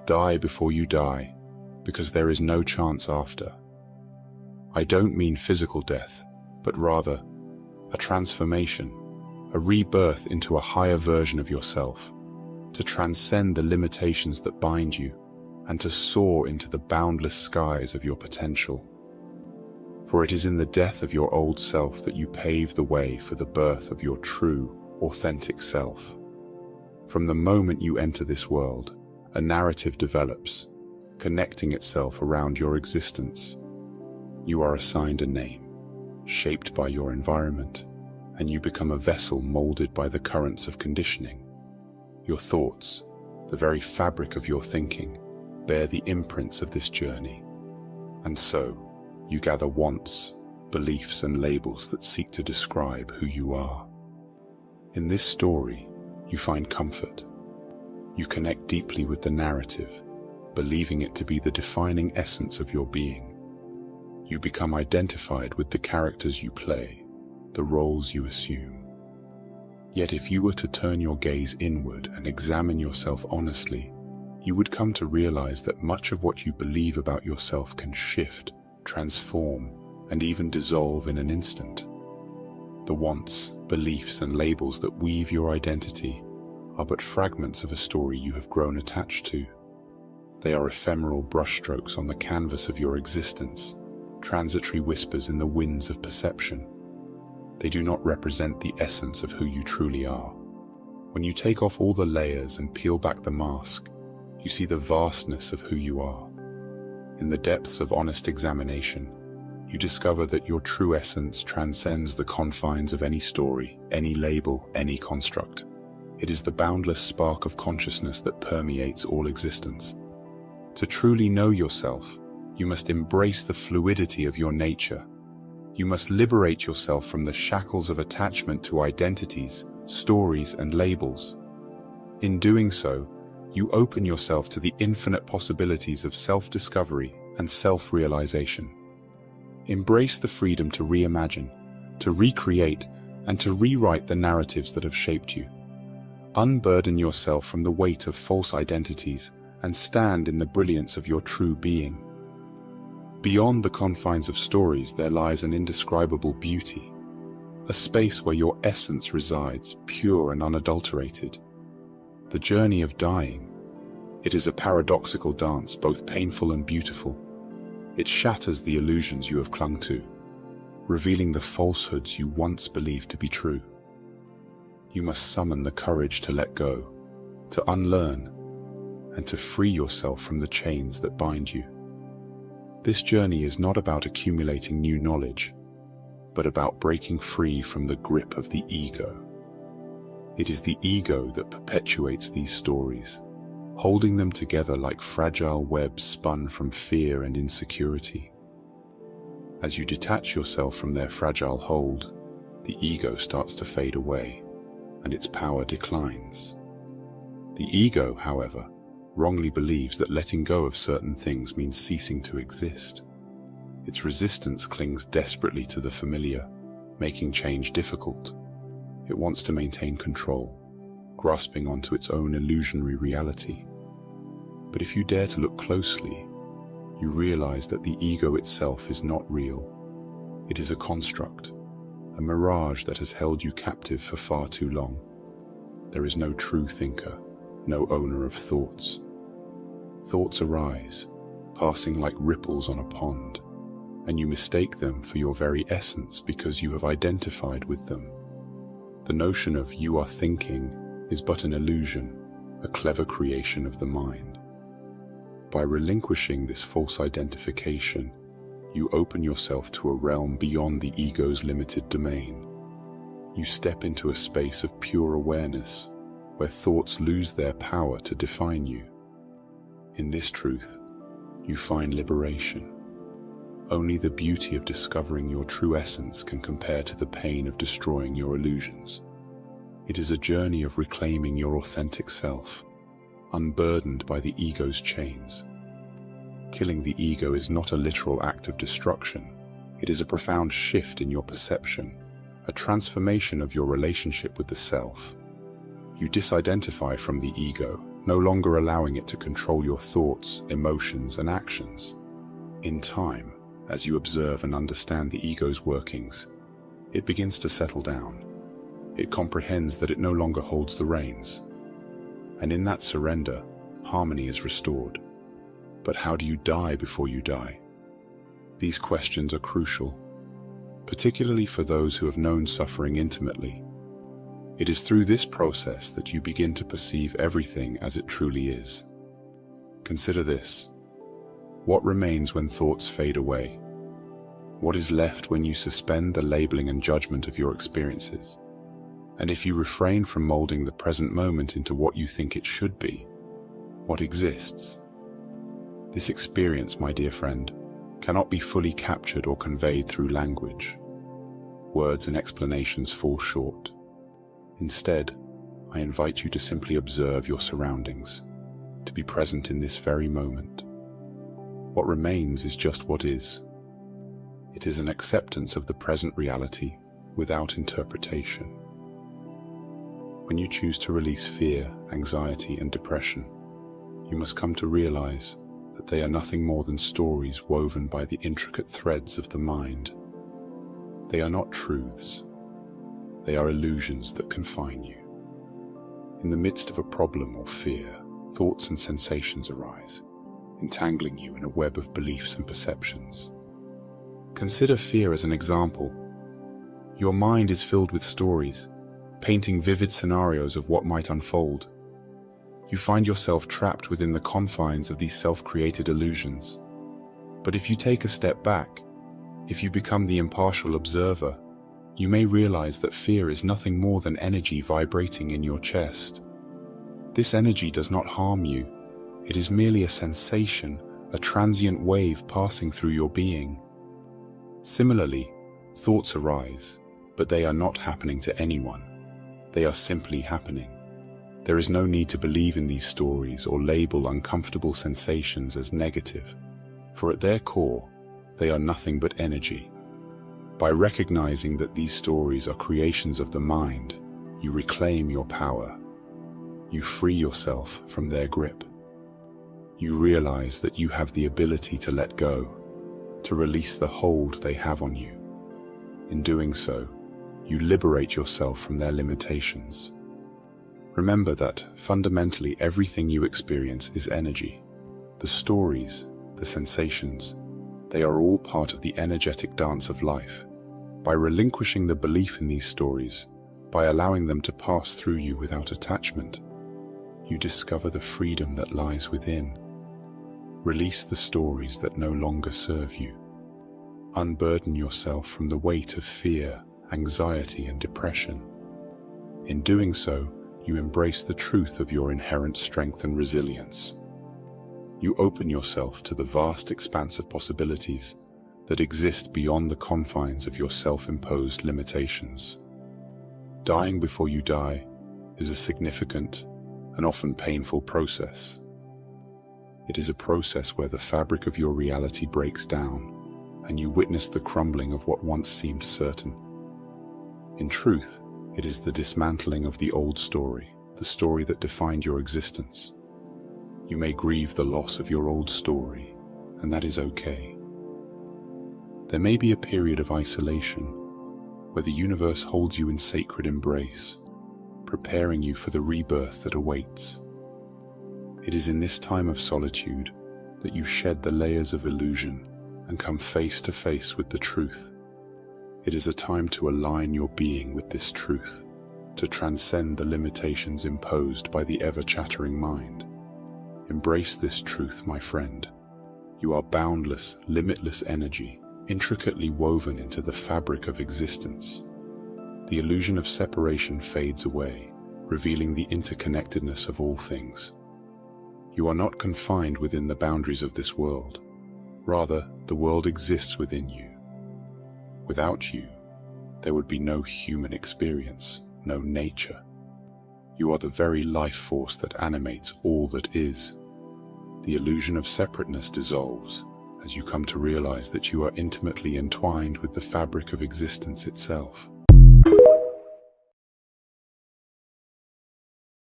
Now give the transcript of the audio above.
Die before you die, because there is no chance after. I don't mean physical death, but rather a transformation, a rebirth into a higher version of yourself, to transcend the limitations that bind you and to soar into the boundless skies of your potential. For it is in the death of your old self that you pave the way for the birth of your true, authentic self. From the moment you enter this world, a narrative develops, connecting itself around your existence. You are assigned a name, shaped by your environment, and you become a vessel molded by the currents of conditioning. Your thoughts, the very fabric of your thinking, bear the imprints of this journey. And so, you gather wants, beliefs, and labels that seek to describe who you are. In this story, you find comfort. You connect deeply with the narrative, believing it to be the defining essence of your being. You become identified with the characters you play, the roles you assume. Yet if you were to turn your gaze inward and examine yourself honestly, you would come to realize that much of what you believe about yourself can shift, transform, and even dissolve in an instant. The wants, beliefs, and labels that weave your identity are but fragments of a story you have grown attached to. They are ephemeral brushstrokes on the canvas of your existence, transitory whispers in the winds of perception. They do not represent the essence of who you truly are. When you take off all the layers and peel back the mask, you see the vastness of who you are. In the depths of honest examination, you discover that your true essence transcends the confines of any story, any label, any construct. It is the boundless spark of consciousness that permeates all existence. To truly know yourself, you must embrace the fluidity of your nature. You must liberate yourself from the shackles of attachment to identities, stories, and labels. In doing so, you open yourself to the infinite possibilities of self-discovery and self-realization. Embrace the freedom to reimagine, to recreate, and to rewrite the narratives that have shaped you. Unburden yourself from the weight of false identities and stand in the brilliance of your true being. Beyond the confines of stories there lies an indescribable beauty, a space where your essence resides, pure and unadulterated. The journey of dying. It is a paradoxical dance, both painful and beautiful. It shatters the illusions you have clung to, revealing the falsehoods you once believed to be true. You must summon the courage to let go, to unlearn, and to free yourself from the chains that bind you. This journey is not about accumulating new knowledge, but about breaking free from the grip of the ego. It is the ego that perpetuates these stories, holding them together like fragile webs spun from fear and insecurity. As you detach yourself from their fragile hold, the ego starts to fade away, and its power declines. The ego, however, wrongly believes that letting go of certain things means ceasing to exist. Its resistance clings desperately to the familiar, making change difficult. It wants to maintain control, grasping onto its own illusionary reality. But if you dare to look closely, you realize that the ego itself is not real. It is a construct, a mirage that has held you captive for far too long. There is no true thinker, no owner of thoughts. Thoughts arise, passing like ripples on a pond, and you mistake them for your very essence because you have identified with them. The notion of "you are thinking" is but an illusion, a clever creation of the mind. By relinquishing this false identification, you open yourself to a realm beyond the ego's limited domain. You step into a space of pure awareness, where thoughts lose their power to define you. In this truth, you find liberation. Only the beauty of discovering your true essence can compare to the pain of destroying your illusions. It is a journey of reclaiming your authentic self, unburdened by the ego's chains. Killing the ego is not a literal act of destruction. It is a profound shift in your perception, a transformation of your relationship with the self. You disidentify from the ego, no longer allowing it to control your thoughts, emotions, and actions. In time, as you observe and understand the ego's workings, it begins to settle down. It comprehends that it no longer holds the reins. And in that surrender, harmony is restored. But how do you die before you die? These questions are crucial, particularly for those who have known suffering intimately. It is through this process that you begin to perceive everything as it truly is. Consider this. What remains when thoughts fade away? What is left when you suspend the labeling and judgment of your experiences? And if you refrain from molding the present moment into what you think it should be, what exists? This experience, my dear friend, cannot be fully captured or conveyed through language. Words and explanations fall short. Instead, I invite you to simply observe your surroundings, to be present in this very moment. What remains is just what is. It is an acceptance of the present reality without interpretation. When you choose to release fear, anxiety, and depression, you must come to realize that they are nothing more than stories woven by the intricate threads of the mind. They are not truths. They are illusions that confine you. In the midst of a problem or fear, thoughts and sensations arise, entangling you in a web of beliefs and perceptions. Consider fear as an example. Your mind is filled with stories, painting vivid scenarios of what might unfold. You find yourself trapped within the confines of these self-created illusions. But if you take a step back, if you become the impartial observer, you may realize that fear is nothing more than energy vibrating in your chest. This energy does not harm you. It is merely a sensation, a transient wave passing through your being. Similarly, thoughts arise, but they are not happening to anyone. They are simply happening. There is no need to believe in these stories or label uncomfortable sensations as negative, for at their core, they are nothing but energy. By recognizing that these stories are creations of the mind, you reclaim your power. You free yourself from their grip. You realize that you have the ability to let go, to release the hold they have on you. In doing so, you liberate yourself from their limitations. Remember that, fundamentally, everything you experience is energy. The stories, the sensations, they are all part of the energetic dance of life. By relinquishing the belief in these stories, by allowing them to pass through you without attachment, you discover the freedom that lies within. Release the stories that no longer serve you. Unburden yourself from the weight of fear, anxiety, and depression. In doing so, you embrace the truth of your inherent strength and resilience. You open yourself to the vast expanse of possibilities that exist beyond the confines of your self-imposed limitations. Dying before you die is a significant and often painful process. It is a process where the fabric of your reality breaks down and you witness the crumbling of what once seemed certain. In truth, it is the dismantling of the old story, the story that defined your existence. You may grieve the loss of your old story, and that is okay. There may be a period of isolation where the universe holds you in sacred embrace, preparing you for the rebirth that awaits. It is in this time of solitude that you shed the layers of illusion and come face to face with the truth. It is a time to align your being with this truth, to transcend the limitations imposed by the ever-chattering mind. Embrace this truth, my friend. You are boundless, limitless energy, intricately woven into the fabric of existence. The illusion of separation fades away, revealing the interconnectedness of all things. You are not confined within the boundaries of this world. Rather, the world exists within you. Without you, there would be no human experience, no nature. You are the very life force that animates all that is. The illusion of separateness dissolves as you come to realize that you are intimately entwined with the fabric of existence itself.